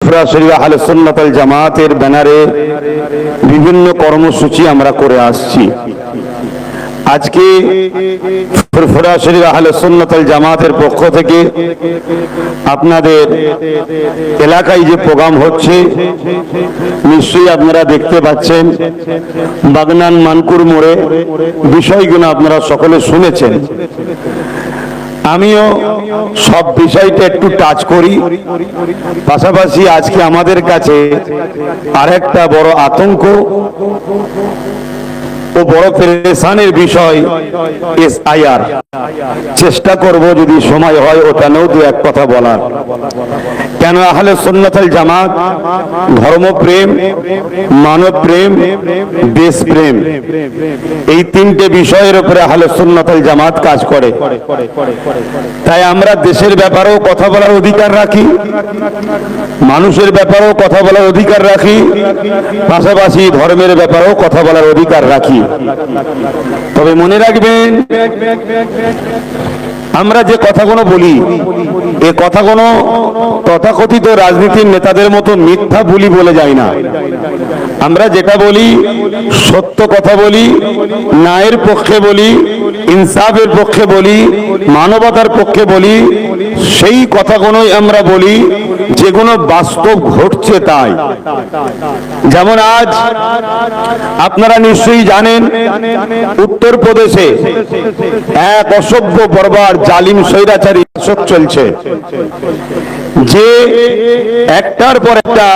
ফুরফুরা শরীফ আহলে সুন্নাত ওয়াল জামাতের ব্যানারে বিভিন্ন কর্মসূচি আমরা করে আসছি। আজকে ফুরফুরা শরীফ আহলে সুন্নাত ওয়াল জামাতের পক্ষ থেকে আপনাদের এলাকায় যে প্রোগ্রাম হচ্ছে নিশ্চয়ই আপনারা দেখতে পাচ্ছেন। বাগনান মানকুর মোড়ে বিষয়গুলো আপনারা সকলে শুনেছেন। আমিও সব বিষয়টা একটু টাচ করি। পাশাপাশি আজকে আমাদের কাছে আরেকটা বড় আতঙ্ক ও বড় পেরেশানের বিষয় SIR। চেষ্টা করব যদি সময় হয় ওটা নিয়েও দু এক কথা বলার। কেন আহলে সুন্নাত ওয়াল জামাত ধর্মপ্রেম, মানবপ্রেম, দেশপ্রেম, এই তিনটে বিষয়ের উপরে আহলে সুন্নাত ওয়াল জামাত কাজ করে। তাই আমরা দেশের ব্যাপারেও কথা বলার অধিকার রাখি, মানুষের ব্যাপারেও কথা বলার অধিকার রাখি, পাশাপাশি ধর্মের ব্যাপারেও কথা বলার অধিকার রাখি। তবে মনে রাখবেন, আমরা যে কথাগুলো বলি এ কথাগুলো তথাকথিত রাজনীতির নেতাদের মতো মিথ্যা বলি বলে যায় না। আমরা যেটা বলি সত্য কথা বলি, ন্যায়ের পক্ষে বলি, ইনসাফের পক্ষে বলি, মানবতার পক্ষে বলি। সেই কথাগুলোই আমরা বলি যেগুলো বাস্তব ঘটছে তাই। যেমন আজ আপনারা নিশ্চয়ই জানেন, উত্তরপ্রদেশে এক অসভ্য বর্বর জালিম স্বৈরাচারী শাসক চলছে, যে একটার পর একটা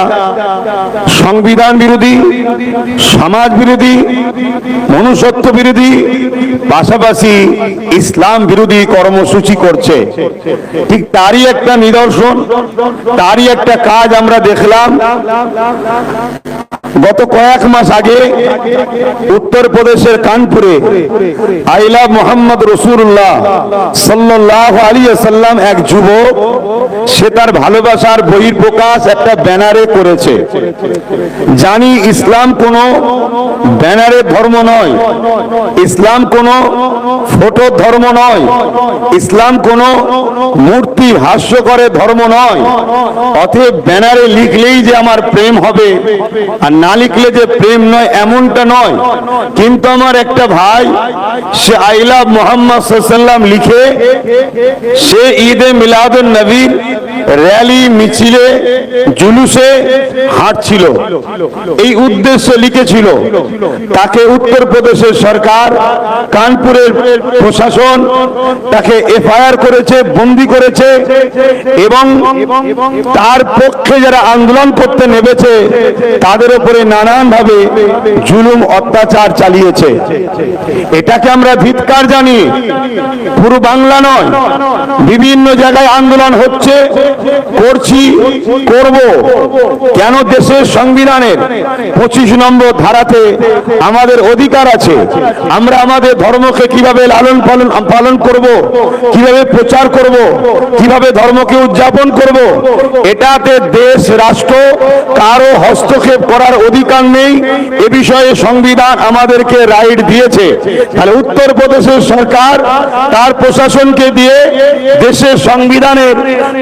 সংবিধান বিরোধী, সমাজ বিরোধী, মনুষ্যত্ব বিরোধী, পাশাপাশি ইসলাম বিরোধী কর্মসূচি করছে। ঠিক তারই একটা নিদর্শন, তারই একটা কাজ আমরা দেখলাম গত কয়েক মাস আগে উত্তরপ্রদেশের কানপুরে আই লাভ মোহাম্মদ রাসূলুল্লাহ সাল্লাল্লাহু আলাইহি ওয়াসাল্লাম এক যুবক, সে তার ভালোবাসার বহিঃপ্রকাশ একটা ব্যানারে করেছে। জানি ইসলাম কোনো ব্যানারের ধর্ম নয়, ইসলাম কোনো ফটো ধর্ম নয়, ইসলাম কোনো মূর্তি হাস্যকরের ধর্ম নয়। অতএব ব্যানারে লিখলেই যে আমার প্রেম হবে আর না লিখলে যে প্রেম নয় এমনটা নয়। কিন্তু আমার একটা ভাই, সে আই লাভ মোহাম্মদ সাল্লাল্লাহু আলাইহি ওয়াসাল্লাম লিখে সে ঈদে মিলাদুন নবীর র্যালি, মিছিলে, জুলুসে হাঁটছিল, এই উদ্দেশ্য লিখেছিল। তাকে উত্তরপ্রদেশের সরকার, কানপুরের প্রশাসন তাকে FIR করেছে, বন্দী করেছে এবং তার পক্ষে যারা আন্দোলন করতে নেমেছে তাদের উপরে নানান ভাবে জুলুম অত্যাচার চালিয়েছে। এটাকে আমরা ধিক্কার জানি। পুরো বাংলা নয়, বিভিন্ন জায়গায় আন্দোলন হচ্ছে, করছি, করব। কেন? দেশের সংবিধানের 25 নম্বর ধারাতে আমাদের অধিকার আছে। আমরা আমাদের ধর্মকে কিভাবে লালন পালন করব, কিভাবে প্রচার করব, কিভাবে ধর্মকে উদযাপন করব, এটাতে দেশ রাষ্ট্র কারো হস্তক্ষেপ করার অধিকার নেই। এ বিষয়ে সংবিধান আমাদেরকে রাইট দিয়েছে। তাহলে উত্তরপ্রদেশের সরকার তার প্রশাসনকে দিয়ে দেশের সংবিধানের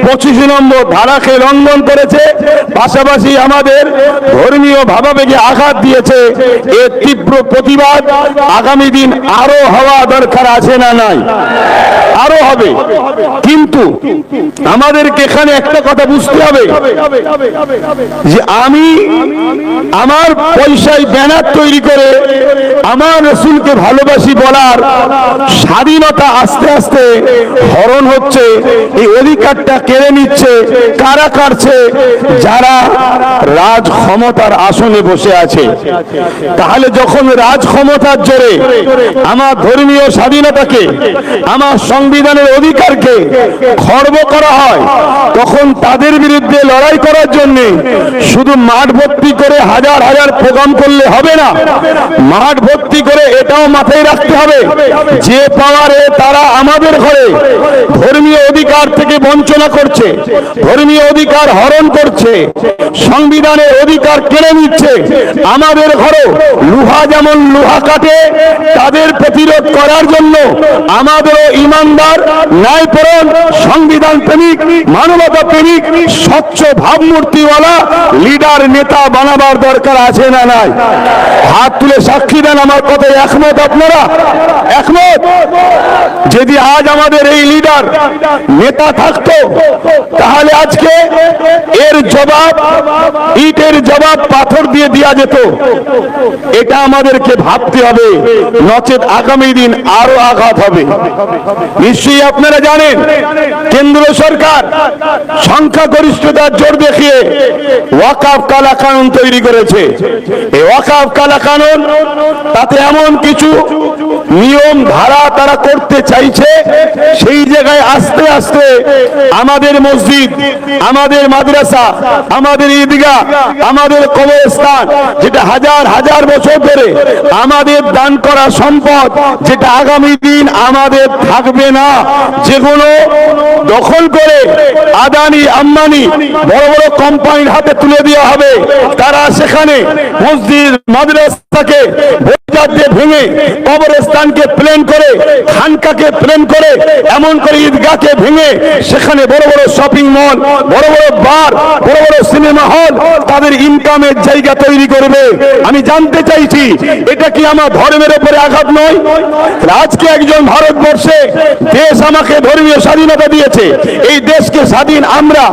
25 নম্বর ধারাকে লঙ্ঘন করেছে, পাশাপাশি আমাদের ধর্মীয় ভাবাবেগে আঘাত দিয়েছে। এর তীব্র প্রতিবাদ আগামী দিন আরো হওয়া দরকার আছে না নাই? আরো হবে। কিন্তু আমাদেরকে এখানে একটা কথা বুঝতে হবে যে আমি আমার পয়সায় ব্যানার তৈরি করে আমার রাসূলকে ভালোবাসি বলার স্বাধীনতা আস্তে আস্তে হরণ হচ্ছে। এই অধিকারটা কেড়ে নিচ্ছে কারা? কাটছে যারা রাজ ক্ষমতার আসনে বসে আছে। তাহলে যখন রাজ ক্ষমতার জোরে আমার ধর্মীয় স্বাধীনতাকে, আমার সংবিধানের অধিকারকে খর্ব করা হয়, তখন তাদের বিরুদ্ধে লড়াই করার জন্য শুধু মাঠ ভর্তি করে হাজার হাজার প্রোগ্রাম করলে হবে না। মাঠ ভর্তি করে এটাও মাথায় রাখতে হবে যে পাওয়ারে তারা আমাদের ঘরে ধর্মীয় অধিকার থেকে বঞ্চনা করছে, ধর্মীয় অধিকার হরণ করছে, সংবিধানের অধিকার কেড়ে নিচ্ছে। আমাদের ঘরে লোহা যেমন লোহা কাটে, তাদের প্রতিরোধ করার জন্য আমাদেরও ইমানদার, ন্যায়পরায়ণ, সংবিধান প্রেমিক, মানবতা প্রেমিক, স্বচ্ছ ভাবমূর্তিওয়ালা লিডার, নেতা বানাবার দরকার আছে না নাই? হাত তুলে সাক্ষী দেন আমার কথায় একমত আপনারা? একমত? যদি আজ আমাদের এই লিডার নেতা থাকতো, তাহলে আজকে এর জবাব, ইটের জবাব পাথর দিয়ে দেওয়া যেত। এটা আমাদেরকে ভাবতে হবে, নচেত আগামী দিন আরো আঘাত হবে। নিশ্চয়ই আপনারা জানেন, কেন্দ্র সরকার সংখ্যাগরিষ্ঠতার জোর দেখিয়ে ওয়াকফ কালা কানুন তৈরি করেছে। এই ওয়াকফ কালা কানুন, তাতে এমন কিছু নিয়ম ধারা তারা করতে চাইছে, সেই জায়গায় আস্তে আস্তে আমাদের মসজিদ, আমাদের মাদ্রাসা, আমাদের ঈদগাহ, আমাদের কবরস্থান, যেটা হাজার হাজার বছর ধরে আমাদের দান করা সম্পদ, যেটা আগামী দিন আমাদের থাকবে না, যেগুলো দখল করে আদানি আম্বানি বড় বড় কোম্পানির হাতে তুলে দেওয়া হবে, তারা সেখানে মসজিদ মাদ্রাসাকে ভেঙে, কবরস্থানকে প্লেন করে, খানকাকে প্লেন করে, এমন করে ঈদগাহকে ভেঙে সেখানে বড় বড় শপিং মল, বড় বড় বার, বড় বড় সিনেমা হল, তাদের ইনকামের জায়গা তৈরি করবে। আমি জানতে চাইছি, এটা কি আমার ধর্মের উপরে আঘাত নয়? আজকে একজন ভারতবর্ষে দেশ আমাকে ধর্মীয় স্বাধীনতা দিয়েছে, এই দেশকে স্বাধীন আমরা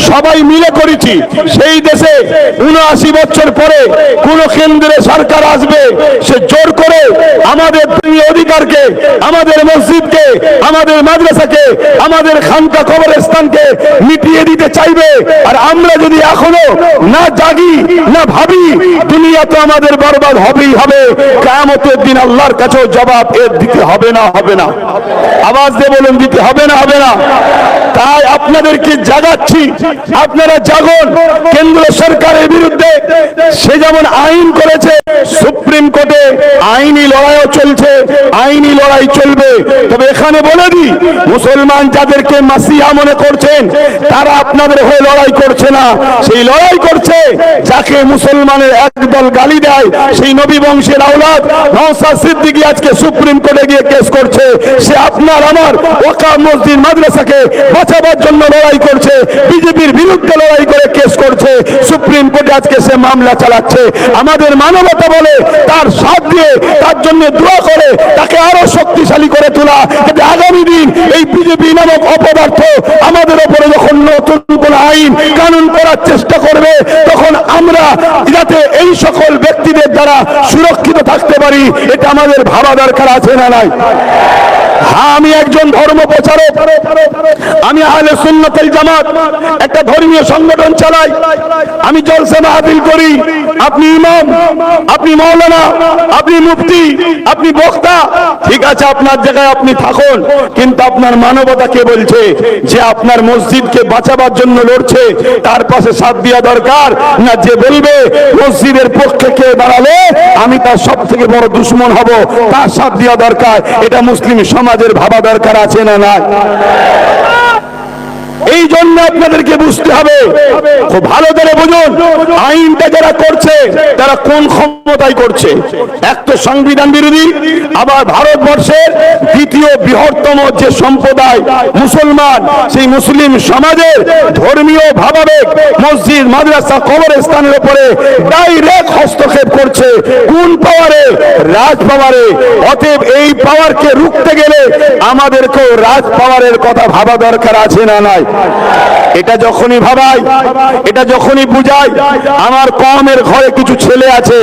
সবাই মিলে করেছি। সেই দেশে ৭৯ বছর পরে কোন কেন্দ্রে সরকার আসবে, সে জোর করে আমাদের ধর্মীয় অধিকারকে, আমাদের মসজিদকে, আমাদের মাদ্রাসাকে, আমাদের খানকা কবরস্থানকে মিটিয়ে দিতে চাইবে। আর আমরা যদি এখনো না জাগি, না ভাবি, দুনিয়া তো আমাদের বরবাদ হবেই হবে। কিয়ামতের দিন আল্লাহর কাছেও জবাব এর দিতে হবে না? হবে না? আওয়াজ দিয়ে বলুন, দিতে হবে না? হবে না? তাই আপনাদেরকে জাগাচ্ছি, আপনারা জাগুন। কেন্দ্র সরকারের বিরুদ্ধে সে যেমন আইন করেছে, সুপ্রিম কোর্টে আইনি লড়াইও চলছে, আইনি লড়াই চলবে। তবে এখানে বলে দিই, মুসলমান যাদেরকে মাসিহা মনে করছেন, তারা আপনাদের হয়ে লড়াই করছে না, সেই লড়াই করছে যাকে মুসলমানের একদল গালি দেয়, সেই নবী বংশের আওলাদ নওশাদ সিদ্দিকী আজকে সুপ্রিম কোর্টে গিয়ে কেস করছে। সে আপনার আমার ওয়াকফ মসজিদ মাদ্রাসাকে বাঁচাবার জন্য লড়াই করছে, বিজেপির বিরুদ্ধে লড়াই করে কেস করছে, সুপ্রিম কোর্টে আজকে সে মামলা চালাচ্ছে। আমাদের মানবতা বলে তার সাথ দিয়ে, তার জন্য দোয়া করে, তাকে আরো শক্তিশালী করে তোলা, যাতে আগামী দিন এই বিজেপি নামক অপদার্থ আমাদের উপরে যখন নতুন কোন আইন কানুন করার চেষ্টা করবে, তখন আমরা যাতে এই সকল ব্যক্তিদের দ্বারা সুরক্ষিত থাকতে পারি, এটা আমাদের ভাবা দরকার আছে না নাই? হ্যাঁ, আমি একজন ধর্ম প্রচারক, আমি আহলে সুন্নাত ওয়াল জামাত একটা ধর্মীয় সংগঠন চালাই, আমি জলসা মাহফিল করি। আপনি ইমাম, আপনি মাওলানা, আপনি মুফতি, আপনি বক্তা, ঠিক আছে, আপনার জায়গায় আপনি থাকুন, কিন্তু আপনার মানবতা কে বলছে যে আপনার মসজিদকে বাঁচাবার জন্য লড়ছে, তার পাশে সাথ দেওয়া দরকার না? যে বলবে মসজিদের পক্ষে কে দাঁড়ালে আমি তার সব থেকে বড় দুশ্মন হব, তার সাথ দেওয়া দরকার। এটা মুসলিম সমাজের ভাবা দরকার আছে না নাই? এই জন্য আপনাদেরকে বুঝতে হবে, খুব ভালো করে বুঝুন, আইনটা যারা করছে তারা কোন ক্ষমতায় করছে। এক তো সংবিধান বিরোধী, আবার ভারতবর্ষের দ্বিতীয় বৃহত্তম যে সম্প্রদায় মুসলমান, সেই মুসলিম সমাজের ধর্মীয় ভাবাবেগ মসজিদ মাদ্রাসা কবরস্থানের উপরে ডাইরেক্ট হস্তক্ষেপ করছে। কোন পাওয়ারে? রাজ পাওয়ারে। অতএব এই পাওয়ারকে রুখতে গেলে আমাদেরকেও রাজ পাওয়ারের কথা ভাবা দরকার আছে না নাই? এটা যখনই ভাবাই, এটা যখনই বুঝাই, আমার কওমের ঘরে কিছু ছেলে আছে,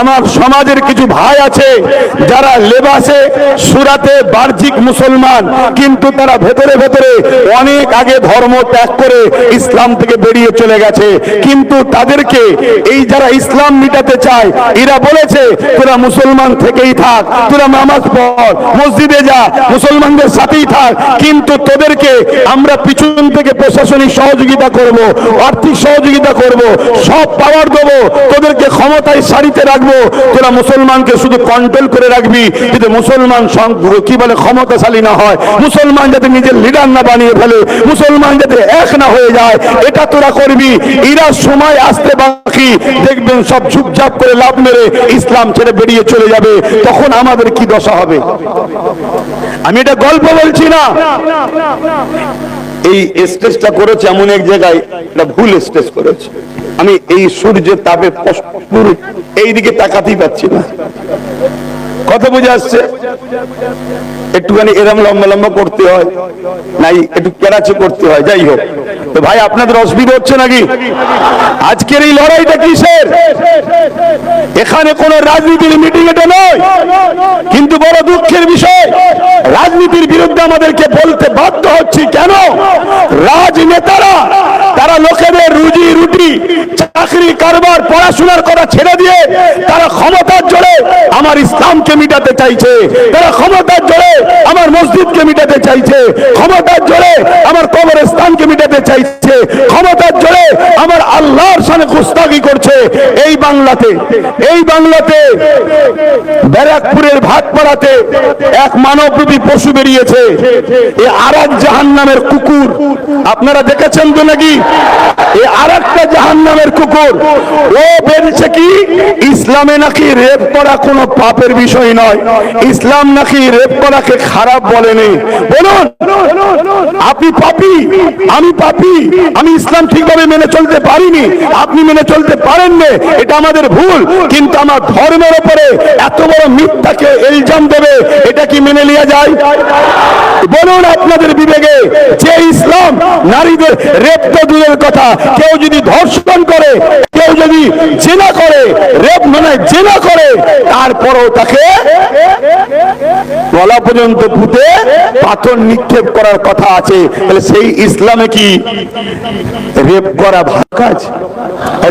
আমার সমাজের কিছু ভাই আছে যারা লেবাসে সুরাতে বাহ্যিক মুসলমান, কিন্তু তারা ভেতরে ভেতরে অনেক আগে ধর্ম ত্যাগ করে ইসলাম থেকে বেরিয়ে চলে গেছে। কিন্তু তাদেরকে এই যারা ইসলাম মিটাতে চায়, এরা বলেছে তোরা মুসলমান থেকেই থাক, তোরা নামাজ পড়, মসজিদে যা, মুসলমানদের সাথেই থাক, কিন্তু তোদেরকে আমরা পিছু পিছন থেকে প্রশাসনিক সহযোগিতা করব, আর্থিক সহযোগিতা করব, সব পাওয়ার দেবো, তোদেরকে ক্ষমতায় সারিতে রাখবো, তোরা মুসলমানকে শুধু কন্ট্রোল করে রাখবি, যাতে মুসলমান কি বলে ক্ষমতাশালী না হয়, মুসলমান যাতে নিজের লিডার না বানিয়ে ফেলে, মুসলমান যাতে এক না হয়ে যায়, এটা তোরা করবি। এরা সময় আসতে বাকি, দেখবেন সব ঝুপঝাপ করে লাভ মেরে ইসলাম ছেড়ে বেরিয়ে চলে যাবে, তখন আমাদের কি দশা হবে? আমি এটা গল্প বলছি না। এই স্টেজটা করেছে এমন এক জায়গায়, এটা ভুল স্টেজ করেছে। আমি এই সূর্যের তাপে এই দিকে তাকাতেই পাচ্ছি না। কথা বুঝে আসছে? একটুখানি এরম লম্বা লম্বা করতে হয়, নাই একটু কেরাচে করতে হয়। যাই হোক, তো ভাই আপনাদের অসুবিধা হচ্ছে নাকি? আজকের এই লড়াইটা কিসের? এখানে কোন রাজনীতির মিটিং এটা নয়, কিন্তু বড় দুঃখের বিষয়, রাজনীতির বিরুদ্ধে আমাদেরকে বলতে বাধ্য হচ্ছি। কেন? রাজনেতারা তারা লোকেদের রুজি রুটি, চাকরি, কারবার, পড়াশোনার কথা ছেড়ে দিয়ে তারা ক্ষমতার জোরে আমার ইসলামকে মিটাতে চাইছে, তারা ক্ষমতার জোরে আমার মসজিদকে মিটাতে চাইছে, ক্ষমতার জোরে আমার কবরস্থানকে মিটাতে চাইছে, ক্ষমতার জোরে আমার আল্লাহর সামনে গুস্তাখি করছে। এই বাংলাতে ব্যারাকপুরের ভাটপাড়াতে এক মানবরূপী পশু বেরিয়েছে, এ আরেক জাহান্নামের কুকুর। আপনারা দেখেছেন তো নাকি? এ আরেকটা জাহান্নামের কুকুর। ও বেরিয়েছে কি? ইসলামে নাকি রেপ করা কোনো পাপের বিষয় নয়, ইসলাম নাকি রেপ করাকে খারাপ বলেনি। বলুন, আপনি পাপী, আমি পাপী, আমি ইসলাম ঠিকভাবে মেনে চলতে পারিনি, আপনি মেনে চলতে পারেননি, এটা আমাদের ভুল। কিন্তু আমার ধর্মের উপরে এত বড় মিথ্যাকে ইলজাম দেবে, এটা কি মেনে নেওয়া যায়? বলুন আপনাদের বিবেকে, যে ইসলাম নারীদের রেপ তো দূরের কথা, কেউ যদি ধর্ষণ করে, কেউ যদি জেনা করে, রেপ মানে জেনা করে, তারপরও তাকে গলা পর্যন্ত পুঁতে পাথর নিক্ষেপ করার কথা আছে। তাহলে সেই ইসলামে কি রেপ করা ভালো কাজ?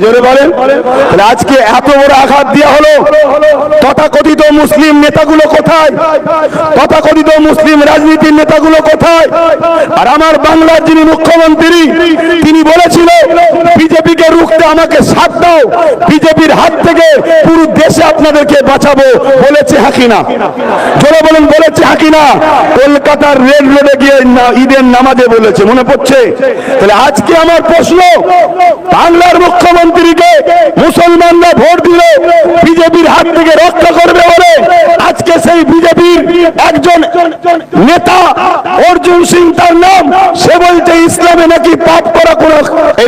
জোরে বলেন। তাহলে আজকে এত বড় আঘাত দেওয়া হলো, তথাকথিত মুসলিম নেতাগুলো কোথায়? তথাকথিত মুসলিম রাজনীতির নেতাগুলো কোথায়? আর আমার বাংলার যিনি মুখ্যমন্ত্রী, তিনি বলেছিল বিজেপিকে রুখতে আমাকে সাথ দাও, বিজেপির হাত থেকে পুরো দেশে আপনাদেরকে বাঁচাবো। বলেছে হাকিনা? জোরে বলুন, বলেছে হাকিনা? কলকাতার রেল রোডে গিয়ে ঈদের নামাজে বলেছে, মনে পড়ছে? তাহলে আজকে আমার প্রশ্ন, বাংলার মুখ্যমন্ত্রীকে মুসলমানরা ভোট দিল বিজেপির হাত থেকে রক্ষা করবে বলে, আজকে সেই বিজেপির একজন নেতা অর্জুন সিং তার নাম, সে বলছে ইসলামে নাকি পাপ করা কোনো,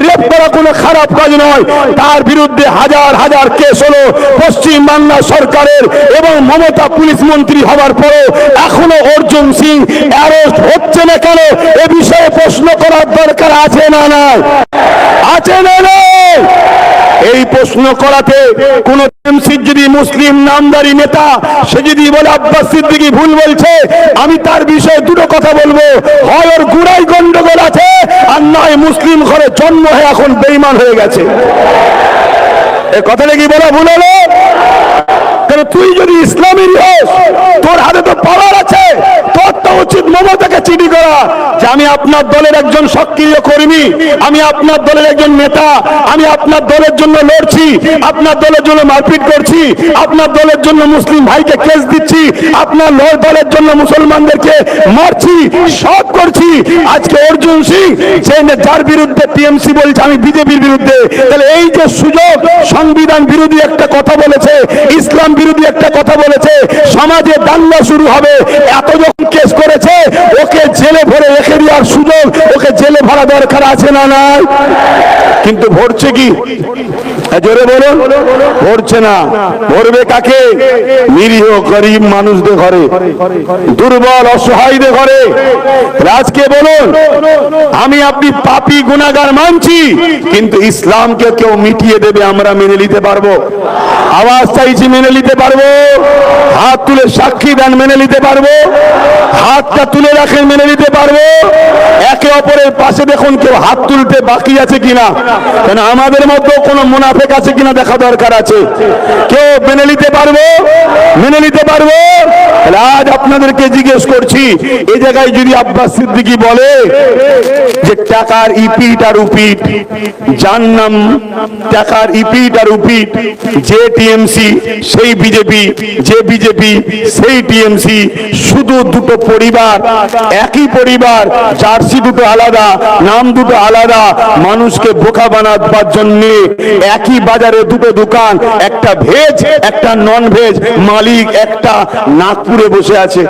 রেপ করা কোনো খারাপ কাজ নয়। তার বিরুদ্ধে হাজার হাজার কেস হলো পশ্চিম বাংলা সরকারের, এবং মমতা পুলিশ মন্ত্রী হওয়ার পরে এখনো অর্জুন সিং অ্যারেস্ট হচ্ছে না কেন? এ বিষয়ে প্রশ্ন করার দরকার আছে না নাই? আছে না নাই? এই প্রশ্ন করাতে কোন যদি মুসলিম নামদারি নেতা সে যদি বলে আব্বাস সিদ্দিকী ভুল বলছে, আমি তার বিষয়ে দুটো কথা বলবো, হয় ওর গুড়াই গন্ডগোল আছে, আর নয় মুসলিম ঘরে জন্ম হয়ে এখন বেঈমান হয়ে গেছে। এ কথাটা কি বলা ভুল হলো? তুই যদি ইসলামের হোস, তোর হাতে তো পাওয়ার আছে, তোর তো উচিত মমতাকে চিঠি করা যে আমি আপনার দলের একজন সক্রিয় কর্মী, আমি আপনার দলের একজন নেতা, আমি আপনার দলের জন্য লড়ছি, আপনার দলের জন্য মারপিট করছি, আপনার দলের জন্য মুসলিম ভাইকে কেস দিচ্ছি, আপনার দলের জন্য মুসলমানদেরকে মারছি, সব করছি। আজকে অর্জুন সিং যার বিরুদ্ধে টিএমসি বলছে আমি বিজেপির বিরুদ্ধে, তাহলে এই যে সুযোগ, সংবিধান বিরোধী একটা কথা বলেছে, ইসলাম বিরোধী একটা কথা বলেছে, সমাজে দাঙ্গা শুরু হবে, এত যখন কেস করেছে, ওকে জেলে ভরে রেখে দেওয়ার সুযোগ, ওকে জেলে ভরা দরকার আছে না নাই? কিন্তু ভরছে কি? জোরে বলুন, ভরছে না। ভরবে কাকে? নিরীহ গরিব মানুষদের ঘরে, দুর্বল অসহায়দের ঘরে। আজকে বলুন, আমি আপনি পাপী গুনাহগার মানছি, কিন্তু ইসলামকে কেউ মিটিয়ে দেবে আমরা মেনে নিতে পারবো? আওয়াজ চাইছি, মেনে নিতে পারবো? হাত তুলে সাক্ষী দেন, মেনে নিতে পারবো? হাতটা তুলে রাখেন, মেনে নিতে পারবো? একে অপরের পাশে দেখুন কেউ হাত তুলতে বাকি আছে কিনা। কেন আমাদের মধ্যে কোনো মুনাফেক আছে কিনা দেখা দরকার আছে। কেউ মেনে নিতে পারবো? মেনে নিতে পারবো? আজ আপনাদেরকে জিজ্ঞেস করছি, এই জায়গায় যদি আব্বাস সিদ্দিকী বলে যে টাকার ইপিট আর উপিট, যার নাম টাকার ইপিট আর উপিট, যে টিএমসি সেই বিজেপি, যে বিজেপি সেই টিএমসি, শুধু দুটো পরিবার, একই পরিবার, জার্সি দুটো আলাদা, নাম দুটো আলাদা, মানুষকে বোকা বানাবার জন্য একই বাজারে দুটো দোকান, একটা ভেজ একটা নন ভেজ, মালিক একটা নাগপুরে বসে আছে।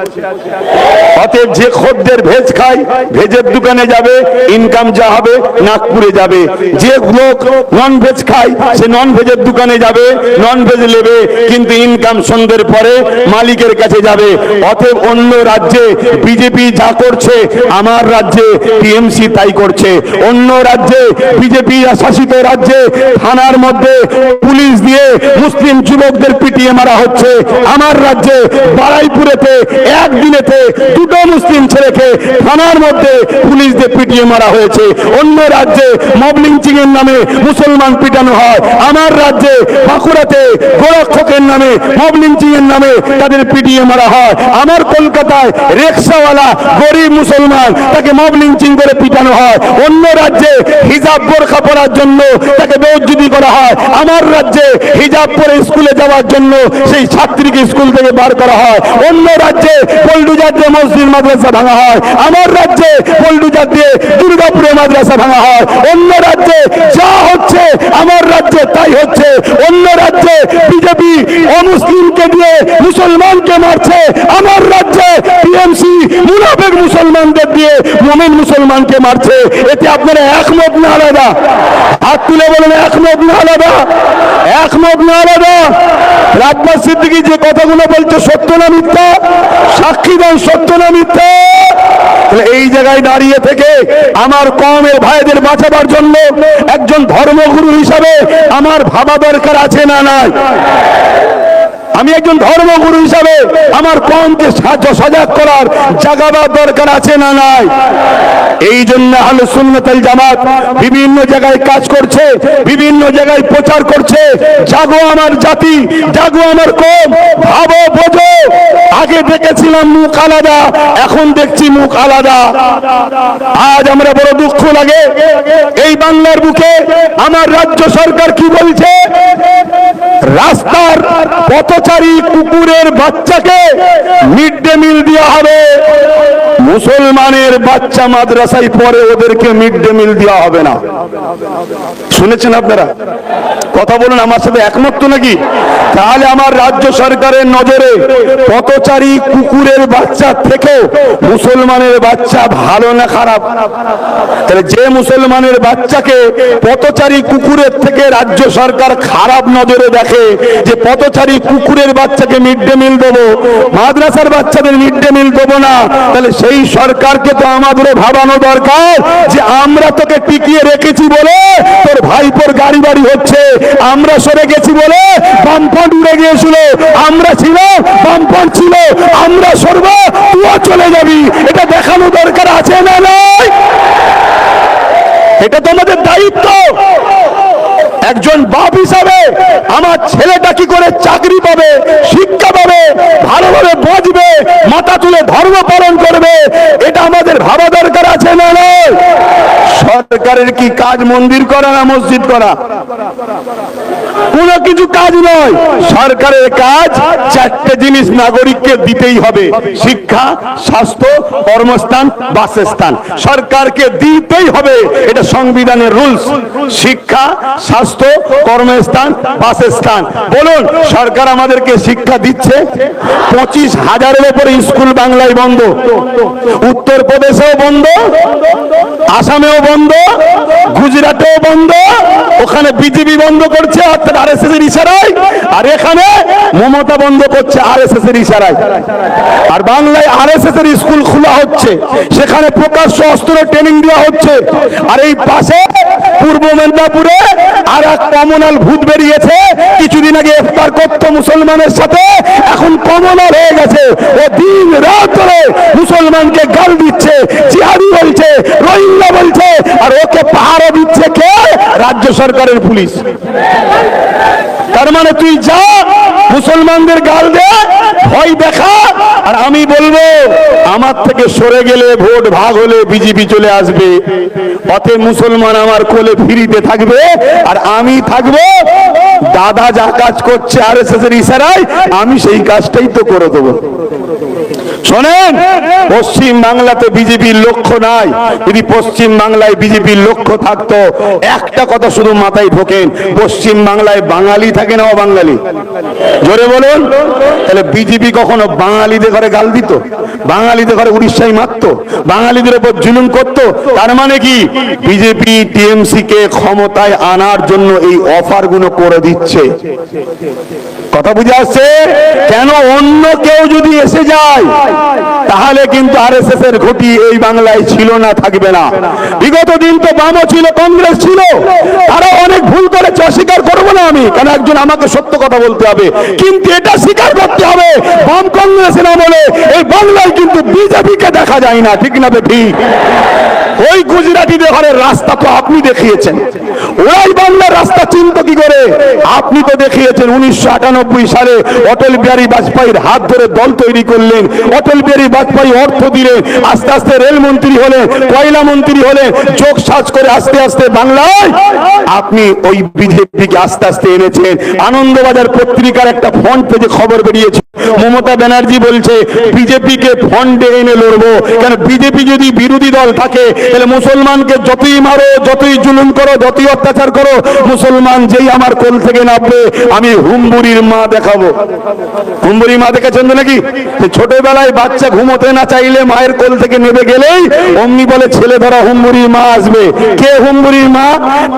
অতএব যে খদ্দের ভেজ খায় ভেজের দোকানে যাবে, ইনকাম যা হবে নাগপুরে যাবে। যে লোক নন ভেজ খায় সে নন ভেজের দোকানে যাবে, নন ভেজ নেবে, কিন্তু ইনকাম সন্ধ্যের পরে মালিকের কাছে যাবে। অতএব অন্য রাজ্যে বিজেপি যা করছে আমার রাজ্যে টিএমসি তাই করছে। অন্য রাজ্যে বিজেপি শাসিত রাজ্যে থানার মধ্যে পুলিশ দিয়ে মুসলিম যুবকদের পিটিয়ে মারা হচ্ছে। আমার রাজ্যে বারাইপুরেতে একদিনেতে দুটো মুসলিম ছেলেকে থানার মধ্যে পুলিশ দিয়ে পিটিয়ে মারা হয়েছে। অন্য রাজ্যে মব লিঞ্চিং এর নামে মুসলমান পিটানো হয়। আমার রাজ্যে বাঁকুড়াতে গোরক্ষকের নামে মব লিঞ্চিং এর নামে তাদের পিটিয়ে মারা হয়। আমার কলকাতায় রিকশাওয়ালা গরিব মুসলমান তাকে মব লিঞ্চিং করে পিটানো হয়। অন্য রাজ্যে হিজাব বোরখা পরার জন্য তাকে বেইজ্জতি করা হয়। আমার রাজ্যে হিজাব পরে স্কুলে যাওয়ার জন্য সেই ছাত্রীকে স্কুল থেকে বার করা হয়। অন্য রাজ্যে পল্টুজার দিয়ে মসজিদ মাদ্রাসা ভাঙা হয়। আমার রাজ্যে পল্টুজার দিয়ে দুর্গাপুরে মাদ্রাসা ভাঙা হয়। অন্য রাজ্যে যা হচ্ছে আমার রাজ্যে তাই হচ্ছে। অন্য রাজ্যে বিজেপি অমুসলিমকে দিয়ে মুসলমানকে মারছে। আমার রাজ্যে টিএমসি মুনাফিক মুসলমানদের দিয়ে মুমিন মুসলমানকে মারছে। এতে আপনারা একমত না আলাদা? হাত তুলে বলেন একমত না আলাদা? একমত না আলাদা? আব্বাস সিদ্দিকী যে কথাগুলো বলছে সত্য না মিথ্যা? সাক্ষী দেন সত্য না মিথ্যা? এই জায়গায় দাঁড়িয়ে থেকে আমার কওমের ভাইদের বাঁচাবার জন্য একজন ধর্মগুরু হিসাবে আমার ভাবা দরকার আছে না নাই? আমি একজন ধর্মগুরু হিসাবে আমার কওমকে সজাগ করার জাগাবার দরকার আছে না নাই? এই জন্য আহলুস সুন্নাত ওয়াল জামাত বিভিন্ন জায়গায় কাজ করছে, বিভিন্ন জায়গায় প্রচার করছে, জাগো আমার জাতি, জাগো আমার কওম, ভাবো বোঝো। আগে দেখেছিলাম মুখ আলাদা, এখন দেখছি মুখ আলাদা। আজ আমরা বড় দুঃখ লাগে, এই বাংলার বুকে আমার রাজ্য সরকার কি বলছে? রাস্তার পথচারী কুকুরের বাচ্চাকে মিড ডে মিল দেওয়া হবে। মুসলমানের বাচ্চা মাদ্রাসায় পড়ে, ওদেরকে মিড ডে মিল দেওয়া হবে না। শুনেছেন আপনারা? কথা বলুন, আমার সাথে একমত তো নাকি? তাহলে আমার রাজ্য সরকারের নজরে পথচারী কুকুরের বাচ্চা থেকেও মুসলমানের বাচ্চা ভালো না খারাপ? তাহলে যে মুসলমানের বাচ্চাকে পথচারী কুকুরের থেকে রাজ্য সরকার খারাপ নজরে দেখে, যে পথচারী কুকুরের বাচ্চাকে মিড ডে মিল দেবো, মাদ্রাসার বাচ্চাদের মিড ডে মিল দেবো না, তাহলে সেই সরকারকে তো আমাদেরও ভাবানো দরকার যে আমরা তোকে টিকিয়ে রেখেছি বলে তোর ভাইপোর গাড়ি বাড়ি হচ্ছে, আমরা সরে গেছি বলে বামফ্রন্ট উড়ে গিয়েছিল, আমরা ছিল বামফ্রন্ট ছিল, আমরা সরবো তুইও চলে যাবি। এটা দেখানো দরকার আছে না নাই? এটা তোমাদের দায়িত্ব। একজন বাপ হিসাবে আমার ছেলেটা কি করে চাকরি পাবে, শিক্ষা পাবে, ভালোভাবে বাঁচবে, মাথা তুলে ধর্ম পালন করবে, এটা আমাদের ভাবা দরকার আছে না নয়? সরকারের কি কাজ মন্দির করা না মসজিদ করা? কোনো কিছু কাজ নয়। সরকারের কাজ চারটে জিনিস নাগরিককে দিতেই হবে: শিক্ষা, স্বাস্থ্য, কর্মস্থান, বাসস্থান। সরকারকে দিতেই হবে, এটা সংবিধানের রুলস। শিক্ষা, স্বাস্থ্য, কর্মস্থান, বাসস্থান। বলুন, সরকার আমাদেরকে শিক্ষা দিচ্ছে? 25,000-এর উপরে স্কুল বাংলায় বন্ধ, উত্তরপ্রদেশেও বন্ধ, আসামেও বন্ধ, গুজরাটেও বন্ধ। ওখানে বিজেপি বন্ধ করছে অর্থাৎ আরএসএস এর ইশারায়, আর এখানে মমতা বন্ধ করছে আরএসএস এর ইশারায়। আর বাংলায় আরএসএস এর স্কুল খোলা হচ্ছে, সেখানে প্রকাশ্য অস্ত্র ট্রেনিং দেওয়া হচ্ছে। আর এই পাশে পূর্ব মেদিনীপুরে আর এক কমনাল ভূত বেরিয়েছে, কিছুদিন আগে ইফতার করতো মুসলমানের সাথে, এখন কমনাল হয়ে গেছে। ও দিন রাত ধরে মুসলমানকে গাল দিচ্ছে, জিহাদি বলছে, রোহিঙ্গা বলছে, আর ওকে পাহারা দিচ্ছে কে? রাজ্য সরকারের পুলিশ। তার মানে তুই যা, মুসলমানদের গাল দে, ভয় দেখা, আর আমি বলবো আমার থেকে সরে গেলে ভোট ভাগ হলে বিজেপি চলে আসবে, পথে মুসলমান আমার কোলে ফিরিতে থাকবে, আর আমি থাকবো দাদা যা কাজ করছে আরএসএস এর ইশারায়, আমি সেই কাজটাই তো করে দেবো। শোনেন, পশ্চিম বাংলাতে বিজেপির লক্ষ্য নাই। যদি পশ্চিম বাংলায় বিজেপির লক্ষ্য থাকতো, একটা কথা শুধু মাথায় ঢোকেন, পশ্চিম বাংলায় বাঙালি থাকে না অবাঙালি? জোরে বলুন। তাহলে বিজেপি কখনো বাঙালিদের ঘরে গাল দিত? বাঙালিদের ঘরে উড়িষ্যায় মারত? বাঙালিদের উপর জুলুম করত? তার মানে কি বিজেপি টিএমসি কে ক্ষমতায় আনার জন্য এই অফার গুলো করে দিচ্ছে? কথা বুঝে আসছে? কেন অন্য কেউ যদি এসে যায় তাহলে কিন্তু আরএসএস এর ঘটি এই বাংলায় ছিল না, থাকবে না। বিগত দিন তো বামও ছিল, কংগ্রেস ছিল, তারা অনেক ভুল করেছে, অস্বীকার করবো না আমি, কারণ একজন আমাকে সত্য কথা বলতে হবে, কিন্তু এটা স্বীকার করতে হবে বাম কংগ্রেসের আমলে এই বাংলায় কিন্তু বিজেপিকে দেখা যায় না, ঠিক না ঠিক? ওই গুজরাটিদের ঘরের রাস্তা তো আপনি দেখিয়েছেন, ওই বাংলার রাস্তা চিনত কি করে? আপনি তো দেখিয়েছেন। 1998 সালে অটল বিহারী বাজপেয়ীর হাত ধরে দল তৈরি করলেন, অটল বিহারী বাজপেয়ী অর্থ দিলেন, আস্তে আস্তে রেলমন্ত্রী হলেন, কয়লা মন্ত্রী হলেন, যোগ সাজ করে আস্তে আস্তে বাংলায় আপনি ওই বিজেপিকে আস্তে আস্তে এনেছেন। আনন্দবাজার পত্রিকার একটা ফ্রন্ট পেজে খবর বেরিয়েছে, মমতা ব্যানার্জি বলছে বিজেপিকে ফ্রন্টে এনে লড়বো। কেন? বিজেপি যদি বিরোধী দল থাকে তাহলে মুসলমানকে যতই মারো, যতই জুলুম করো, যতই অত্যাচার করো, মুসলমান যেই আমার কোল থেকে নামবে আমি হুম্বুরির মা দেখাবো। হুম্বুরি মা দেখেছেন তো নাকি? ছোটবেলায় বাচ্চা ঘুমোতে না চাইলে মায়ের কোল থেকে নেমে গেলেই অমনি বলে ছেলে ধরা হুম্বুরির মা আসবে। কে হুম্বুরির মা?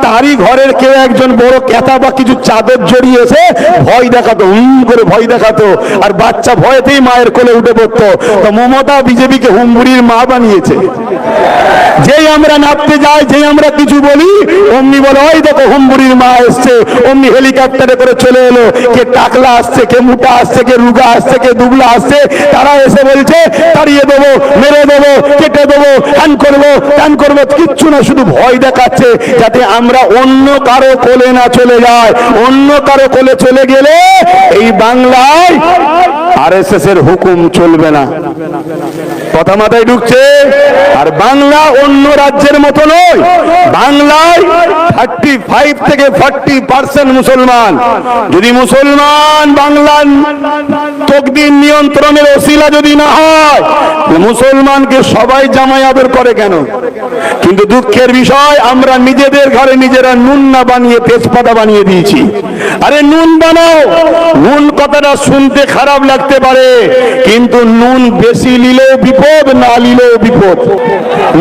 তারই ঘরের কেউ একজন বড় ক্যাথা বা কিছু চাদর জড়িয়েছে, ভয় দেখাতো, করে ভয় দেখাতো, আর বাচ্চা ভয়তেই মায়ের কোলে উঠে পড়তো। তো মমতা বিজেপিকে হুম্বুরির মা বানিয়েছে। যেই আমরা নাপতে যাই, যেই আমরা কিছু বলি, অমনি বলে ওই দেখো হুম্বুরির মা এসছে, অমনি হেলিকপ্টারে করে চলে এলো। কে টাকলা আসছে, কে মোটা আসছে, কে রুগা আসছে, কে দুবলা আসছে, তারা এসে বলছে তাড়িয়ে দেবো, মেরে দেবো, কেটে দেবো, হ্যান করবো, ত্যান করবো, কিচ্ছু না, শুধু ভয় দেখাচ্ছে যাতে আমরা অন্য কারো কোলে না চলে যাই। অন্য কারো কোলে চলে গেলে এই বাংলায় আরএসএস এর হুকুম চলবে না। কথা মাথায় ঢুকছে? আর বাংলা অন্য রাজ্যের মতো নয়, বাংলায় 35 থেকে 40% মুসলমান। যদি মুসলমান বাংলার তকদির নিয়ন্ত্রণের ওসিলা যদি না হয়, মুসলমানকে সবাই জামাই আদর করে কেন? কিন্তু দুঃখের বিষয়, আমরা নিজেদের ঘরে নিজেরা নুন না বানিয়ে তেজপাতা বানিয়ে দিয়েছি। আরে নুন বানাও, নুন কথাটা শুনতে খারাপ লাগতে পারে, কিন্তু নুন বেশি নিলেও বিপদ, না নিলেও বিপদ।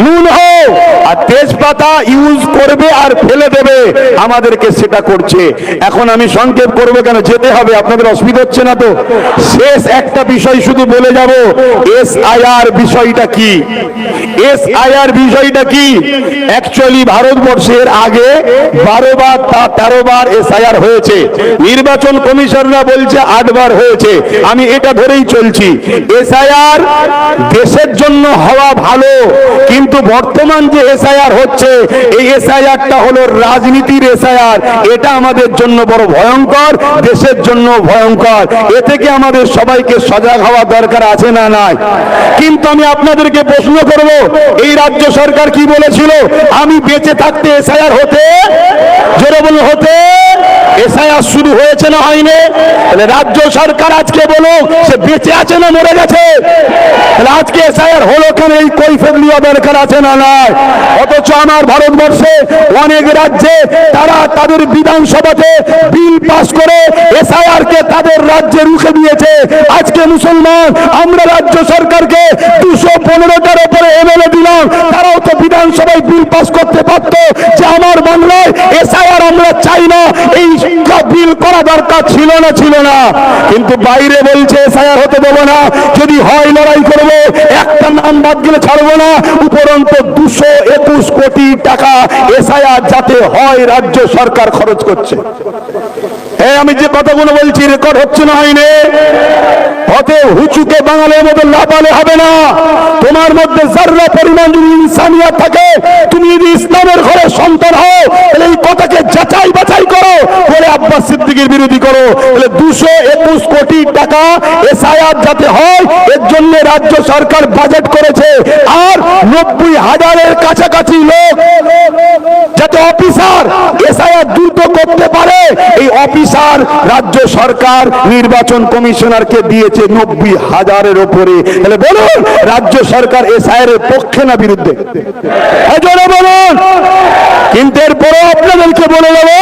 নুন হোক আর তেজপাতা ইউজ করবে আর ফেলে দেবে, আমাদেরকে সেটা করছে। এখন আমি সংক্ষেপ করবো, কেন যেতে হবে, আপনাদের অসুবিধা হচ্ছে না তো? শেষ একটা বিষয় শুধু বলে যাব, এসআইআর বিষয়টা কি? এসআইআর বিষয়টা কি? অ্যাকচুয়ালি ভারতবর্ষের আগে 12 বার 13 বার এসআইআর হয়েছে, নির্বাচন কমিশনরা বলছে 8 বার হয়েছে, আমি এটা ধরেই চলছি। এসআইআর দেশের জন্য হওয়া ভালো, কিন্তু বর্তমান যে এসআইআর হচ্ছে, এই এসআইআরটা হলো রাজনীতির এসআইআর। এটা আমাদের জন্য বড় ভয়ঙ্কর, দেশের জন্য ভয়ঙ্কর। এ থেকে আমাদের সবাইকে সজাগ হওয়া দরকার আছে না নাই? কিন্তু আমি আপনাদেরকে প্রশ্ন করব, এই রাজ্য সরকার কি বলেছিল? আমি বেঁচে থাকতে এসআইআর হতে, জোরে বলুন, হতে। এসআইআর শুরু হয়েছে না হয়নি? তাহলে রাজ্য সরকার আজকে বলো সে বেঁচে আছে না মরে গেছে? তাহলে আজকে এসআইআর হলো কেন? এই কৈফিয়ত নেওয়া দরকার আছে না নাই? অথচ আমার ভারতবর্ষে অনেক রাজ্যে তারা তাদের বিধানসভাতে বিল পাস করে এসআইআর কে তাদের রাজ্যে রুখে দিয়েছে। আজকে মুসলমান আমরা রাজ্য সরকারকে 215টার উপরে এমএলএ দিলাম, তারাও তো বিধানসভায় বিল পাস করতে পারত যে আমার বাংলায় এসআইআর আমরা চাই না, এই বিল করা দরকার ছিল না, কিন্তু বাইরে বলছে এসআইআর হতে দেবো না, যদি হয় লড়াই করবো, একটা নাম বাদ গেলে ছাড়বো না। উপরন্ত 221 কোটি টাকা এসআইআর যাতে হয় রাজ্য সরকার খরচ করছে। আমি যে কথাগুলো বলছি রেকর্ড হচ্ছে না, হয়নি? হতে হুচুকে বাঙালির মতো লাফালে হবে না। তোমার মধ্যে যারা পরিমাণ যদি ইনসানিয়ত থাকে, তুমি যদি ইসলামের ঘরে সন্তান হও, তাহলে এই কথাকে যাচাই বাছাই করো, বলে আব্বাস সিদ্দিকীর বিরোধী করো। তাহলে 221 কোটি টাকা এসআইআর যাতে হয়, এর জন্য রাজ্য সরকার বাজেট করেছে। আর 90,000-এর কাছাকাছি লোক যাতে অফিসার এসআইআর দ্রুত করতে পারে, এই অফিসার রাজ্য সরকার নির্বাচন কমিশনারকে দিয়েছে 90,000-এর উপরে। তাহলে বলুন, রাজ্য সরকার এসআইআর এর পক্ষে না বিরুদ্ধে? বলুন। কিন্তু এরপরও আপনাদেরকে বলে দেবো,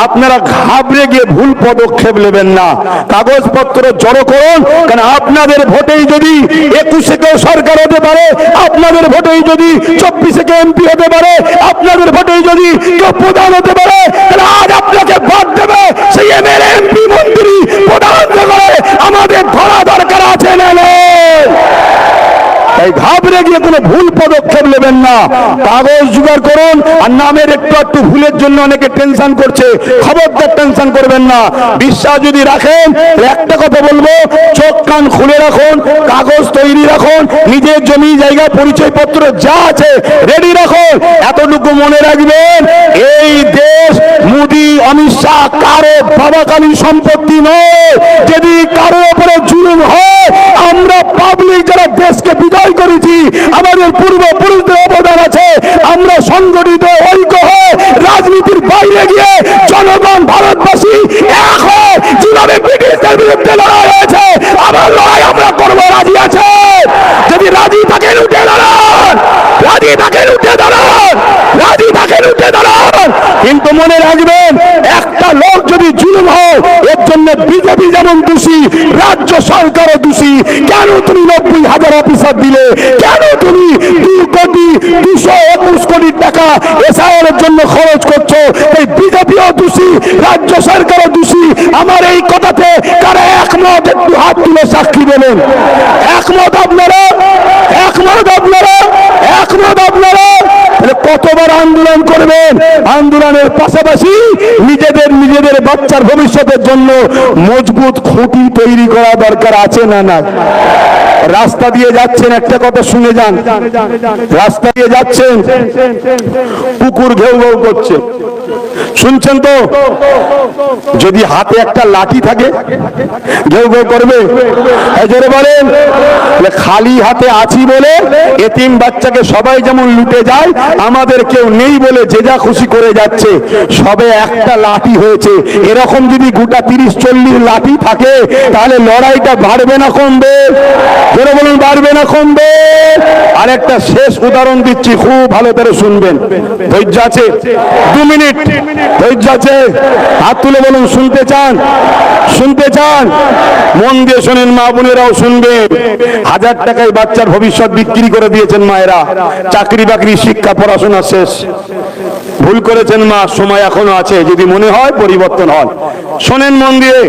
আপনারা ঘাবড়ে গিয়ে ভুল পদক্ষেপ নেবেন না। কাগজপত্র জড়ো করুন, কারণ আপনাদের ভোটেই যদি 21-এ কেউ সরকার হতে পারে, আপনাদের ভোটেই যদি 24-এ কেউ এমপি হতে পারে, আপনাদের ভোটেই যদি কেউ প্রধান হতে পারে, তাহলে আজ আপনাকে ভোট দেবে সেই এমএলএ, এমপি, মন্ত্রী, প্রধান করে আমাদের ধরা দরকার আছে না? তাই ঘাবড়ে গিয়ে কোনো ভুল পদক্ষেপ নেবেন না। কাগজ জোগাড় করুন। আর নামের একটু ভুলের জন্য অনেকে টেনশন করছে, খবরদার টেনশন করবেন না। বিশ্বাস যদি রাখেন, একটা কথা বলবো, চোখ কান খুলে রাখুন, কাগজ তৈরি রাখুন, নিজের জমি জায়গা পরিচয়পত্র যা আছে রেডি রাখুন। এতটুকু মনে রাখবেন, এই দেশ মোদি, অমিত শাহ কারো বাবাকালীন সম্পত্তি নয়। যদি কারো উপরে জুলুম হয়, আমরা পাবলিক যারা দেশকে বিজয় করেছি, আমাদের পূর্বপুরুষদের অবদান আছে, আমরা সংগঠিত ঐক্য হয়ে রাজনীতির বাইরে গিয়ে জনগণ, ভারতবাসী এক হয়ে যেভাবে ব্রিটিশদের বিরুদ্ধে লড়াই হয়েছে, আবার লড়াই আমরা করবো। রাজি আছে? যদি রাজি থাকেন উঠে দাঁড়ান, রাজি থাকেন উঠে দাঁড়ান, রাজি থাকেন উঠে দাঁড়ান। কিন্তু মনে রাখবেন, একটা লোক যদি জুলুম হয়, এর জন্য বিজেপি যেমন দোষী, রাজ্য সরকারও দোষী। কেন তুমি 90,000 অফিসার দিলে? কেন তুমি 221 কোটি টাকা এসআইআর এর জন্য খরচ করছো? এই বিজেপিও দোষী, রাজ্য সরকারও দোষী। আমার এই কথাতে কারা একমত? একটু হাত তুলে সাক্ষী দেবেন। একমত আপনারা? একমত আপনারা? একমত আপনারা? কতবার আন্দোলন করবেন? আন্দোলনের পাশাপাশি নিজেদের বাচ্চার ভবিষ্যতের জন্য মজবুত খুঁটি তৈরি করা দরকার আছে না? রাস্তা দিয়ে যাচ্ছেন, একটা কথা শুনে যান, রাস্তা দিয়ে যাচ্ছেন, কুকুর ঘেউ ঘেউ করছে, শুনছেন তো? যদি হাতে একটা লাঠি থাকে, ঘেউ ঘেউ করবে? জোরে বলেন। খালি হাতে আছি বলে এতিম বাচ্চাকে সবাই যেমন লুটে যায়, আমাদের কেউ নেই বলে যে যা খুশি করে যাচ্ছে। সবে একটা লাঠি হয়েছে, এরকম যদি গোটা 30-40 লাঠি থাকে, তাহলে লড়াইটা বাড়বে না কমবে? জোরে বলুন, বাড়বে না কমবে? আর একটা শেষ উদাহরণ দিচ্ছি, খুব ভালো করে শুনবেন। ধৈর্য আছে? 2 মিনিট ধৈর্য আছে? হাত তুলে বলুন, শুনতে চান? শুনতে চান? মন দিয়ে শোনেন, মা বোনেরাও শুনবেন। 1000 টাকায় বাচ্চার ভবিষ্যৎ বিক্রি করে দিয়েছেন মায়েরা, চাকরি বাকরি, শিক্ষা, পড়াশোনা শেষ। ভুল করেছেন মা, সময় এখনো আছে, যদি মনে হয় পরিবর্তন হয়। শোনেন মন দিয়ে,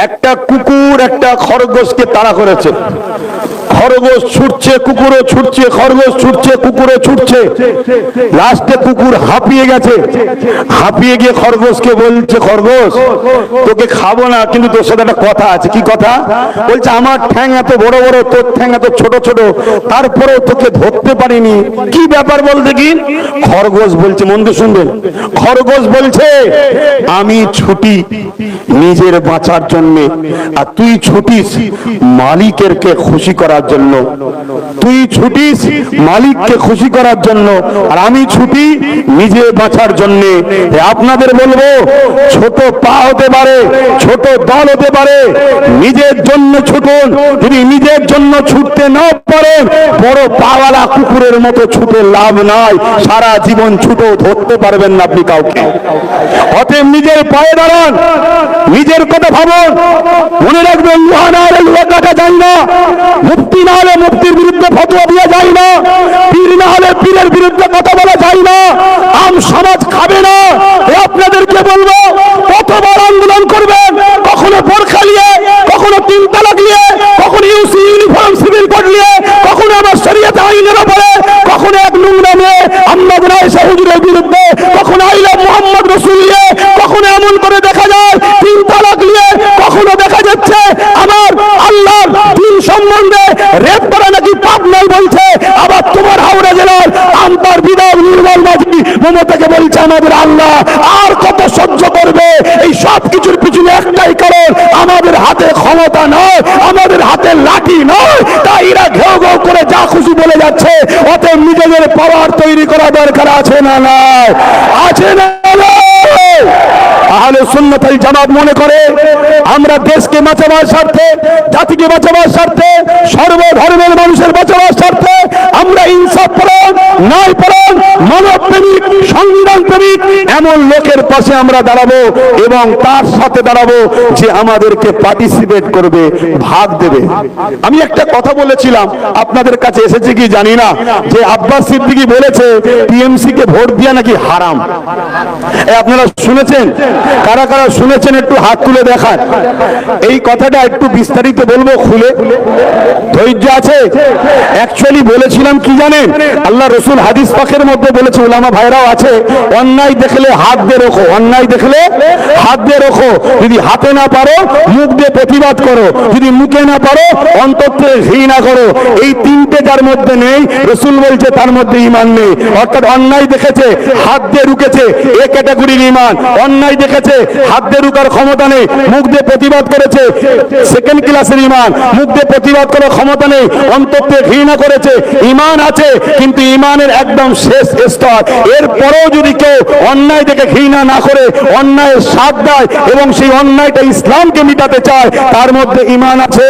একটা কুকুর একটা খরগোশকে তাড়া করেছে। খরগোশ ছুটছে, কুকুরও ছুটছে, খরগোশ ছুটছে, কুকুরও ছুটছে। লাস্টে কুকুর হাঁপিয়ে গেছে, হাঁপিয়ে গিয়ে খরগোশকে বলছে, খরগোশ তোকে খাবো না, কিন্তু তোর সাথে একটা কথা আছে। কি কথা? বলছে, আমার ঠ্যাং এত বড় বড়, তোর ঠ্যাং এত ছোট ছোট, তারপরেও তোকে ধরতে পারিনি, কি ব্যাপার বলতে? কি? খরগোশ বলছে, মন দিয়ে শুনবেন, খরগোশ বলছে, আমি ছুটি নিজের বাঁচার জন্য, আর তুই ছুটিস মালিকের কে খুশি করার জন্য। তুই ছুটিস মালিককে খুশি করার জন্য, আর আমি ছুটি নিজে বাঁচার জন্য। আপনাদের বলবো, ছোট পা হতে পারে, ছোট দল হতে পারে, নিজের জন্য ছুটুন। যদি নিজের জন্য ছুটতে না পারেন, বড় পাওয়ালা কুকুরের মতো ছুটে লাভ নাই। সারা জীবন ছুটো, ধরতে পারবেন না আপনি কাউকে। অতএব নিজের পায়ে দাঁড়ান, নিজের কথা ভাবুন। মনে রাখবেন, লোহা না হলে লোহা কাটা যায় না, মুফতি না হলে মুফতির বিরুদ্ধে ফতোয়া দেওয়া যায় না, পীর না হলে পীরের বিরুদ্ধে কথা বলা যায় না, আম সমাজ খাবে না। আপনাদেরকে বলবো, কখনো এমন করে দেখা যায় 3 তালাক নিয়ে, কখনো দেখা যাচ্ছে আমার আল্লাহর দিন সম্বন্ধে রেপ করা নাকি পাপ নয় বলছে। আবার তোমার হাওড়া জেলার আমপার বিধায়ক নির্মল মাঝি মমতাকে বলছে আমাদের আল্লাহ আর কত সহ্য করবে। এই সব কিছুর পিছনে একটাই কারণ, আমাদের হাতে ক্ষমতা নয়, আমাদের হাতে লাঠি নয়, তাই এরা ঘেউ ঘেউ করে যা খুশি বলে যাচ্ছে। অতএব নিজেদের পাওয়ার তৈরি করা দরকার আছে না নাই? আছে না? আহলে সুন্নাত ওয়াল জামাত মনে করে আমরা দেশকে বাঁচাবার স্বার্থে, জাতিকে বাঁচাবার স্বার্থে, সর্বধর্মের মানুষের বাঁচাবার স্বার্থে আমরা ইনসাফ পরায়ণ, ন্যায় পরায়ণ, মানব প্রেমিক, সংবিধান প্রেমিক এমন লোকের পাশে আমরা দাঁড়াবো এবং তার সাথে দাঁড়াবো যে আমাদেরকে পার্টিসিপেট করবে, ভাগ দেবে। আমি একটা কথা বলেছিলাম, আপনাদের কাছে এসেছে কি জানি না, যে আব্বাস সিদ্দিকী বলেছে টিএমসি কে ভোট দেওয়া নাকি হারাম। আপনারা শুনেছেন? কারা কারা শুনেছেন একটু হাত তুলে দেখান। এই কথাটা একটু বিস্তারিত বলবো খুলে, ধৈর্য আছে? অ্যাকচুয়ালি বলেছিলাম কি জানেন, আল্লাহ রসুল হাদিস পাকের মধ্যে বলেছে, উলামা ভাইরাও আছে, অন্যায় দেখলে হাত দিয়ে রোখো, অন্যায় দেখলে হাত দিয়ে রোখো। যদি হাতে না পারো মুখ দিয়ে প্রতিবাদ করো, যদি মুখে না পারো অন্তর থেকে ঘৃণা করো। এই তিনটে যার মধ্যে নেই, রসুল বলছে তার মধ্যে ঈমান নেই। অর্থাৎ অন্যায় দেখেছে হাত দিয়ে রুকেছে, এ ক্যাটাগরির ঈমান। অন্যায় দেখেছে হাত দিয়ে রুকার ক্ষমতা নেই, মুখ দিয়ে প্রতিবাদ করেছে, সেকেন্ড ক্লাসের ঈমান। মুখ দিয়ে প্রতিবাদ করার ক্ষমতা নেই, অন্তর থেকে ঘৃণা করেছে, ঈমান আছে কিন্তু ঈমানের একদম শেষ স্তর। এরপরেও যদি কেউ অন্যায় দেখে ঘৃণা না করে অন্যায়ের সাথ দেয় এবং সেই অন্যায়টা ইসলামকে মিটাতে চায়, তার মধ্যে ঈমান আছে।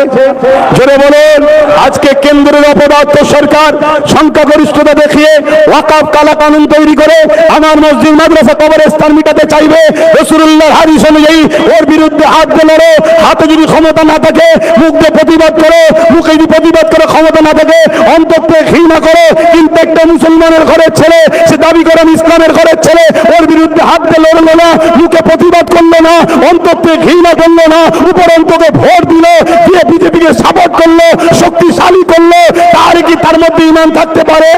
জোরে বলেন। আজকে কেন্দ্রের অপদার্থ সরকার সংখ্যাগরিষ্ঠতা দেখিয়ে ওয়াকফ কালা কানুন তৈরি করে আমার মসজিদ মাদ্রাসা কবরস্থান মিটাতে চাইবে। রাসূলুল্লাহর হাদিস অনুযায়ী ওর বিরুদ্ধে হাত দিয়ে লড়ো। হাতে যদি ক্ষমতা না থাকে মুখ দিয়ে প্রতিবাদ করো, মুখে যদি প্রতিবাদ করে ক্ষমতা না থাকে অন্তর থেকে ঘৃণা করো। কিন্তু একটা মুসলমানের ঘরের ছেলে, সে দাবি করে আমি ইসলামের ঘরের ছেলে, ওর বিরুদ্ধে হাত দিয়ে লড়লো না, মুখে প্রতিবাদ করলো না, অন্তর থেকে ঘৃণা করলো না, উপরন্তকে ভোট দিল, দিয়ে বিজেপিকে সাপোর্ট করলো, শক্তিশালী করলো, তার কি তার মধ্যে ঈমান থাকতে পারে?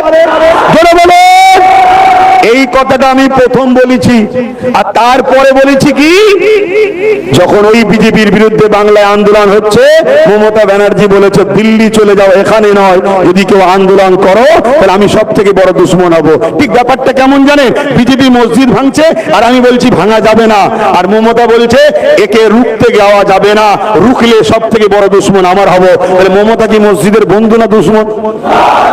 জোরে বলে। এই কথাটা আমি প্রথম বলেছি। আর তারপরে বলেছি কি, যখন ওই বিজেপির বিরুদ্ধে বাংলায় আন্দোলন হচ্ছে, মমতা ব্যানার্জি বলেছে দিল্লি চলে যাও, এখানে নয়, যদি কেউ আন্দোলন করো তাহলে আমি সব থেকে বড় দুশ্মন হব। ঠিক ব্যাপারটা কেমন জানেন? বিজেপি মসজিদ ভাঙছে আর আমি বলছি ভাঙা যাবে না, আর মমতা বলছে একে রুখতে যাওয়া যাবে না, রুখলে সব থেকে বড় দুশ্মন আমার হব। তাহলে মমতা কি মসজিদের বন্ধু না দুশ্মন?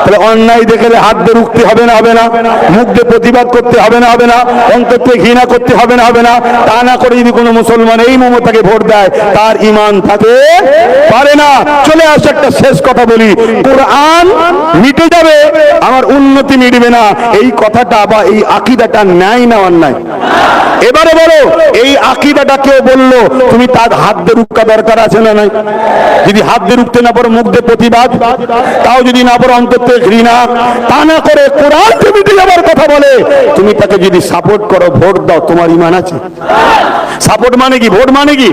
তাহলে অন্যায় দেখলে হাত দিয়ে রুখতে হবে না, হবে না? মুখ দিয়ে প্রতিবাদ করতে হবে না, হবে না? অন্তর থেকে ঘৃণা করতে হবে না, হবে না? তা না করে যদি কোনো মুসলমান এই মমতাকে ভোট দেয়, তার ঈমান থাকে পারে না। চলে আসে একটা শেষ কথা বলি, কোরআন মিটে যাবে, আমার উন্নতি মিটবে না। এই কথাটা বা এই আকীদাটা ন্যায় না অন্যায়? এবারে বলো, এই আকীদাটা কেউ বললো তুমি তার হাত দিয়ে রুখা দরকার আছে না নাই? যদি হাত দিয়ে রুখতে না পারো মুখ দিয়ে প্রতিবাদ, তাও যদি না পারো অন্তর থেকে ঘৃণা, তা না করে কোরআন যে মিটে যাবার কথা বলে, তুমি তাকে যদি সাপোর্ট করো, ভোট দাও, তোমার ঈমান আছে? সাপোর্ট মানে কি? ভোট মানে কি?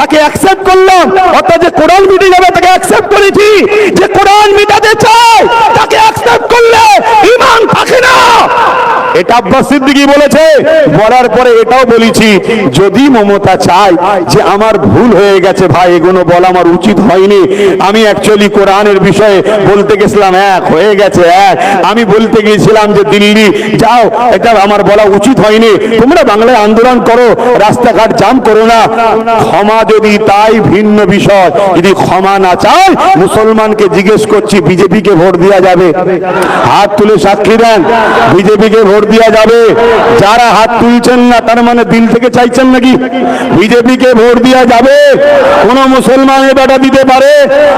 তাকে অ্যাকসেপ্ট করলাম, অর্থাৎ যে কোরআন মিটে যাবে তাকে অ্যাকসেপ্ট করেছি। যে কোরআন মিটাতে চায় তাকে অ্যাকসেপ্ট করলে ঈমান থাকে না। এটা আব্বাস সিদ্দিকী বলেছে। বলার পরে এটাও বলেছি, যদি মমতা চায় যে আমার ভুল হয়ে গেছে ভাই, এগুলো বলা আমার উচিত হয়নি, আমি অ্যাকচুয়ালি কোরআনের বিষয়ে বলতে গেছিলাম এক, হয়ে গেছে এক, আমি বলতে গিয়েছিলাম যে দিল্লি যাও, এটা আমার বলা উচিত হয়নি, তোমরা বাংলায় আন্দোলন করো, রাস্তাঘাট জাম করো না। ক্ষমা যদি তাই ভিন্ন বিষয়, যদি ক্ষমা না চায়, মুসলমানকে জিজ্ঞেস করছি বিজেপিকে ভোট দেওয়া যাবে? হাত তুলে সাক্ষী দেন, বিজেপিকে ভোট দেওয়া যাবে? যারা হাত তুলছেন না তার মানে দিল থেকে চাইছেন নাকি বিজেপিকে ভোট দেওয়া যাবে? কোন মুসলমানের বেটা দিতে পারে,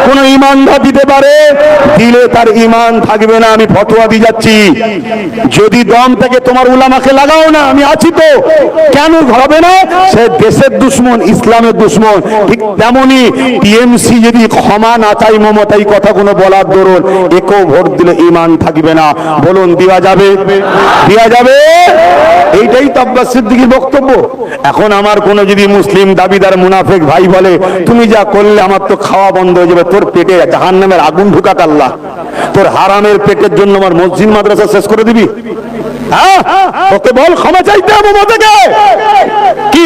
কোন ইমানদার দিতে পারে, দিলে তার ঈমান থাকবে না। আমি ফতোয়া দিয়ে যাচ্ছি, যদি দম থেকে তোমার উলামাকে লাগাও না, আমি আছি তো, কেন হবে না? সে দেশের দুশ্মন, ইসলামের দুশ্মন। ঠিক তেমনি টিএমসি যদি ক্ষমা না চাই মমতাই কথা কোনো বলার দরুন, একেও ভোট দিলে ঈমান থাকবে না। বলুন দেওয়া যাবে? দেওয়া যাবে? এইটাই তো আব্বাস সিদ্দিকীর বক্তব্য। এখন আমার কোন যদি মুসলিম দাবিদার মুনাফিক ভাই বলে তুমি যা করলে আমার তো খাওয়া বন্ধ হয়ে যাবে, তোর পেটে জাহান্নামের আগুন ঢুকাক আল্লাহ, তোর হারামের পেটের জন্য আমার মসজিদ মাদ্রাসা শেষ করে দিবি? হ্যাঁ, ওকে বল ক্ষমা চাইতে হবে মমতাকে। কি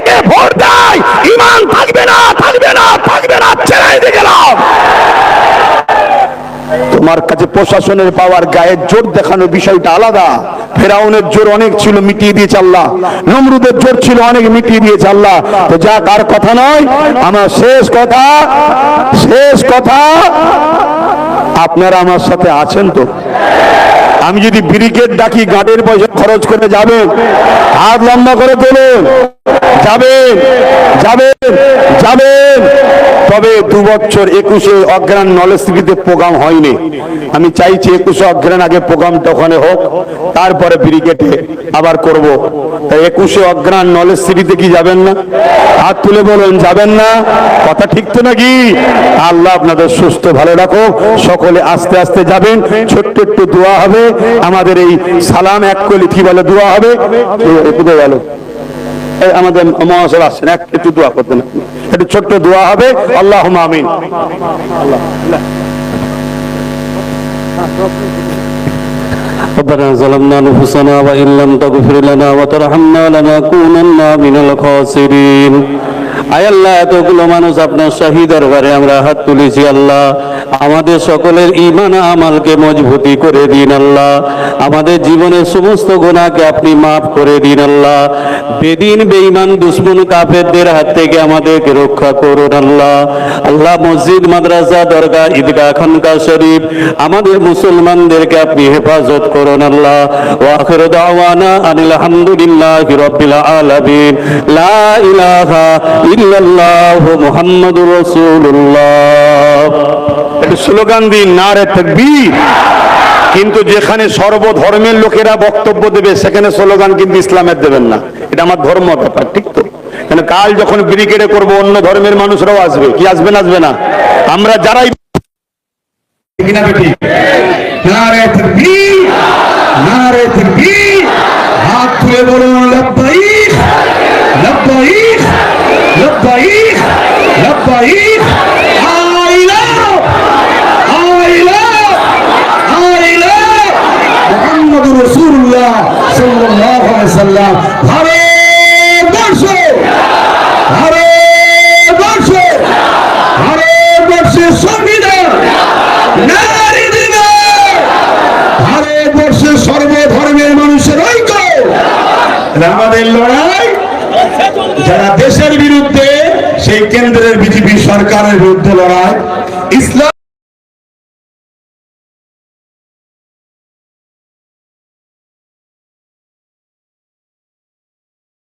কে ভোট দেয় ঈমান থাকবে না, থাকবে না, থাকবে না, ছেড়ে দিয়ে গেলাম। তোমার কাছে প্রশাসনের পাওয়ার, গায়ের জোর দেখানোর বিষয়টা আলাদা। ফেরাউনের জোর অনেক ছিল, মিটিয়ে দিয়েছে আল্লাহ। নমরুদের জোর ছিল অনেক, মিটিয়ে দিয়েছে আল্লাহ। তো যা কার কথা নয়, আমার শেষ কথা, শেষ কথা, আপনারা আমার সাথে আছেন তো? আমি যদি ব্রিগেড ডাকি, গাড়ির পয়সা খরচ করে যাবেন? হাত লম্বা করে তোলেন। যাবেন, যাবেন, যাবেন। তবে 2 বছর 21-এ অজ্ঞান নলেজ সিটিতে প্রোগ্রাম হয়নি। আমি চাইছি 21-এ অজ্ঞান আগে প্রোগ্রামটা ওখানে হোক, তারপরে ব্রিগেডে আবার করব। তাই 21-এ অজ্ঞান নলেজ সিটিতে কি যাবেন না? হাত তুলে বলুন, যাবেন না? কথা ঠিক তো নাকি? আল্লাহ আপনাদের সুস্থ ভালো রাখো। সকলে আস্তে আস্তে যাবেন, ছোট্ট একটু দোয়া হবে। আমাদের এই সালাম এক কলি কি বলে দোয়া হবে, কোথায় গেল আমাদের মহাশয় আসছেন, একটু দোয়া করতেন, একটু ছোট্ট দোয়া হবে। আল্লাহুম্মা আমিন। ربنا ظلمنا أنفسنا وإن لم تغفر لنا وترحمنا لنكونن من الخاسرين। আয় আল্লাহ, এতগুলো মানুষ আপনার শাহী দরবারে আমরা হাত তুলেছি আল্লাহ, আমাদের সকলের ঈমান আমালকে মজবুতি করে দিন আল্লাহ। আমাদের জীবনের সমস্ত গুনাহকে আপনি মাফ করে দিন আল্লাহ। বেদিন বেঈমান দুশমন কাফেরদের হাত থেকে আমাদেরকে রক্ষা করুন আল্লাহ। আল্লাহ, মসজিদ, মাদ্রাসা, দরগা, ঈদগাহ, খানকাহ শরীফ, আমাদের মুসলমানদেরকে আপনি হেফাজত করুন আল্লাহ। ওয়া আখিরু দাওয়ানা আনিল হামদুলিল্লাহি রাব্বিল আলামিন। লা ইলাহা ইল্লাল্লাহু মুহাম্মাদুর রাসূলুল্লাহ। একটু স্লোগান দিন, নারে তাকবীর। কিন্তু যেখানে সর্বধর্মের লোকেরা বক্তব্য দেবে সেখানে স্লোগান কিন্তু ইসলামের দেবেন না। এটা আমার ধর্ম ব্যাপার, ঠিক তো? কারণ কাল যখন ব্রিগেডে করব, অন্য ধর্মের মানুষরাও আসবে। কি আসবে না আসবে না? আমরা যারাই নারে তাকবীর, নারে তাকবীর। হাত তুলে বলুন লব্বাইক, লব্বাইক, লব্বাইক, লব্বাইক। I love মুহাম্মাদুর রাসূলুল্লাহ সাল্লাল্লাহু আলাইহি ওয়াসাল্লাম। ভারতবর্ষ, ভারতবর্ষ, ভারতবর্ষের সংবিধান নারী দিবে। ভারতবর্ষের সর্বধর্মের মানুষের ঐক্য। আমাদের লড়াই যারা দেশের বিরুদ্ধে, সেই কেন্দ্রের বিজেপি সরকারের বিরুদ্ধে লড়াই। ইসলাম